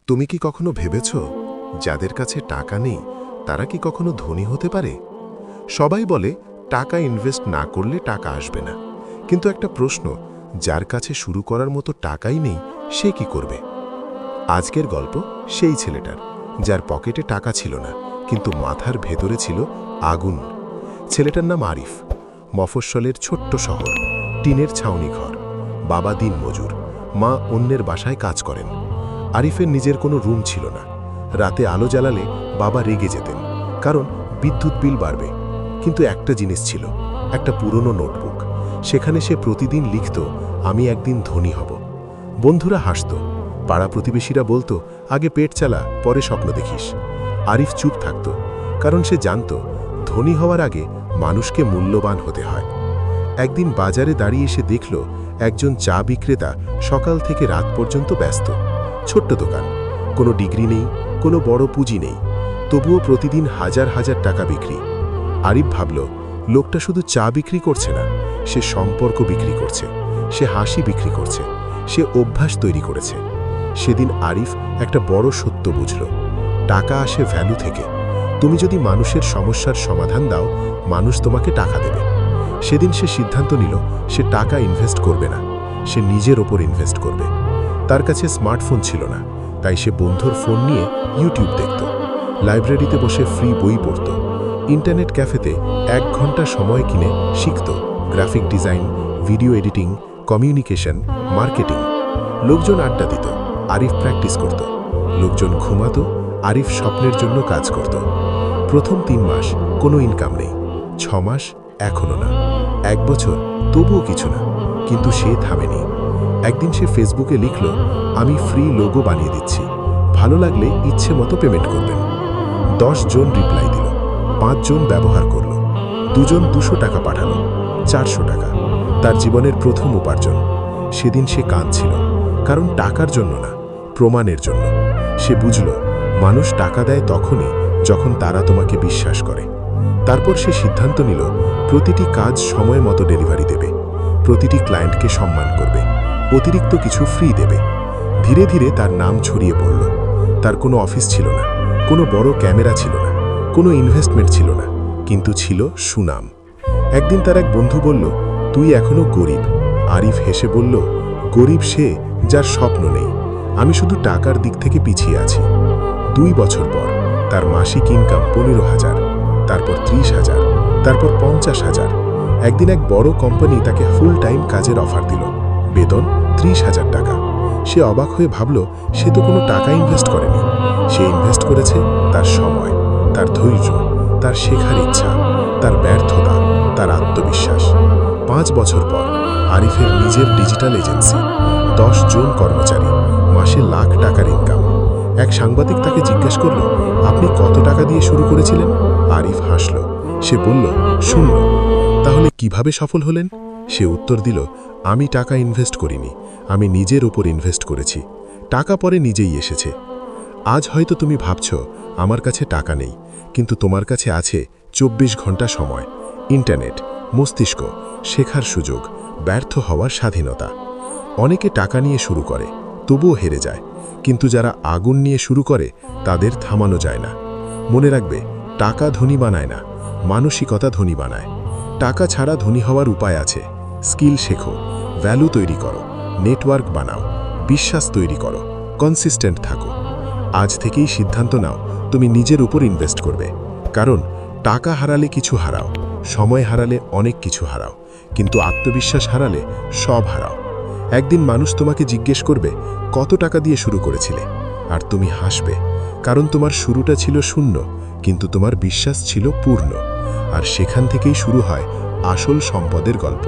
তুমি কি কখনো ভেবেছ যাদের কাছে টাকা নেই তারা কি কখনো ধনী হতে পারে? সবাই বলে টাকা ইনভেস্ট না করলে টাকা আসবে না, কিন্তু একটা প্রশ্ন, যার কাছে শুরু করার মতো টাকাই নেই সে কি করবে? আজকের গল্প সেই ছেলেটার, যার পকেটে টাকা ছিল না কিন্তু মাথার ভেতরে ছিল আগুন। ছেলেটার নাম আরিফ। মফস্বলের ছোট্ট শহর, টিনের ছাউনি ঘর, বাবা দিনমজুর, মা অন্যের বাসায় কাজ করেন। আরিফের নিজের কোনো রুম ছিল না। রাতে আলো জ্বালালে বাবা রেগে যেতেন, কারণ বিদ্যুৎ বিল বাড়বে। কিন্তু একটা জিনিস ছিল, একটা পুরনো নোটবুক। সেখানে সে প্রতিদিন লিখত, আমি একদিন ধনী হব। বন্ধুরা হাসত, পাড়া প্রতিবেশীরা বলতো, আগে পেট চালা, পরে স্বপ্ন দেখিস। আরিফ চুপ থাকত, কারণ সে জানত ধনী হওয়ার আগে মানুষকে মূল্যবান হতে হয়। একদিন বাজারে দাঁড়িয়ে এসে দেখল একজন চা বিক্রেতা সকাল থেকে রাত পর্যন্ত ব্যস্ত। ছোট্ট দোকান, কোনো ডিগ্রি নেই, কোনো বড় পুঁজি নেই, তবুও প্রতিদিন হাজার হাজার টাকা বিক্রি। আরিফ ভাবল, লোকটা শুধু চা বিক্রি করছে না, সে সম্পর্ক বিক্রি করছে, সে হাসি বিক্রি করছে, সে অভ্যাস তৈরি করেছে। সেদিন আরিফ একটা বড় সত্য বুঝল, টাকা আসে ভ্যালু থেকে। তুমি যদি মানুষের সমস্যার সমাধান দাও, মানুষ তোমাকে টাকা দেবে। সেদিন সে সিদ্ধান্ত নিল, সে টাকা ইনভেস্ট করবে না, সে নিজের ওপর ইনভেস্ট করবে। তার কাছে স্মার্টফোন ছিল না, তাই সে বন্ধুর ফোন নিয়ে ইউটিউব দেখত, লাইব্রেরিতে বসে ফ্রি বই পড়ত, ইন্টারনেট ক্যাফেতে 1 ঘন্টা সময় কিনে শিখত graphic design, video editing, communication, marketing. লোকজন আড্ডা দিত, আরিফ প্র্যাকটিস করত। লোকজন ঘুমাতো, আরিফ স্বপ্নের জন্য কাজ করত। প্রথম 3 মাস কোনো ইনকাম নেই, 6 মাস এখনো না, 1 বছর তবুও কিছু না। কিন্তু সে থামেনি। একদিন সে ফেসবুকে লিখল, আমি ফ্রি লোগো বানিয়ে দিচ্ছি, ভালো লাগলে ইচ্ছে মতো পেমেন্ট করবেন। 10 জন রিপ্লাই দিল, 5 জন ব্যবহার করল, 2 জন 200 টাকা পাঠালো, 400 টাকা। তার জীবনের প্রথম উপার্জন। সেদিন সে কাঁদছিল, কারণ টাকার জন্য না, প্রমাণের জন্য। সে বুঝল, মানুষ টাকা দেয় তখনই যখন তারা তোমাকে বিশ্বাস করে। তারপর সে সিদ্ধান্ত নিল, প্রতিটি কাজ সময় মতো ডেলিভারি দেবে, প্রতিটি ক্লায়েন্টকে সম্মান করবে, অতিরিক্ত কিছু ফ্রি দেবে। ধীরে ধীরে তার নাম ছড়িয়ে পড়ল। তার কোনো অফিস ছিল না, কোনো বড় ক্যামেরা ছিল না, কোনো ইনভেস্টমেন্ট ছিল না, কিন্তু ছিল সুনাম। একদিন তার এক বন্ধু বলল, তুই এখনো গরিব। আরিফ হেসে বলল, গরিব সে যার স্বপ্ন নেই, আমি শুধু টাকার দিক থেকে পিছিয়ে আছি। 2 বছর পর তার মাসিক ইনকাম 15,000, তারপর 30,000, তারপর 50,000। একদিন এক বড় কোম্পানি তাকে ফুল টাইম কাজের অফার দিল, বেতন 30,000 টাকা। সে অবাক হয়ে ভাবল, সে তো কোনো টাকা ইনভেস্ট করেনি, সে ইনভেস্ট করেছে তার সময়, তার ধৈর্য, তার শেখার ইচ্ছা, তার ব্যর্থতা, তার আত্মবিশ্বাস। 5 বছর পর আরিফের নিজের ডিজিটাল এজেন্সি, 10 জন কর্মচারী, মাসে লাখ টাকার ইনকাম। এক সাংবাদিক তাকে জিজ্ঞেস করল, আপনি কত টাকা দিয়ে শুরু করেছিলেন? আরিফ হাসল, সে বলল, 0। তাহলে কিভাবে সফল হলেন? সে উত্তর দিল, আমি টাকা ইনভেস্ট করিনি, আমি নিজের ওপর ইনভেস্ট করেছি। টাকা পরে নিজেই এসেছে। আজ হয়তো তুমি ভাবছ, আমার কাছে টাকা নেই, কিন্তু তোমার কাছে আছে 24 ঘন্টা সময়, ইন্টারনেট, মস্তিষ্ক, শেখার সুযোগ, ব্যর্থ হওয়ার স্বাধীনতা। অনেকে টাকা নিয়ে শুরু করে, তবুও হেরে যায়, কিন্তু যারা আগুন নিয়ে শুরু করে তাদের থামানো যায় না। মনে রাখবে, টাকা ধনী বানায় না, মানসিকতা ধনী বানায়। টাকা ছাড়া ধনী হওয়ার উপায় আছে। স্কিল শেখো, ভ্যালু তৈরি করো, নেটওয়ার্ক বানাও, বিশ্বাস তৈরি করো, কনসিস্টেন্ট থাকো। আজ থেকেই সিদ্ধান্ত নাও, তুমি নিজের উপর ইনভেস্ট করবে। কারণ টাকা হারালে কিছু হারাও, সময় হারালে অনেক কিছু হারাও, কিন্তু আত্মবিশ্বাস হারালে সব হারাও। একদিন মানুষ তোমাকে জিজ্ঞেস করবে, কত টাকা দিয়ে শুরু করেছিলে? আর তুমি হাসবে, কারণ তোমার শুরুটা ছিল 0, কিন্তু তোমার বিশ্বাস ছিল পূর্ণ। আর সেখান থেকেই শুরু হয় আসল সম্পদের গল্প।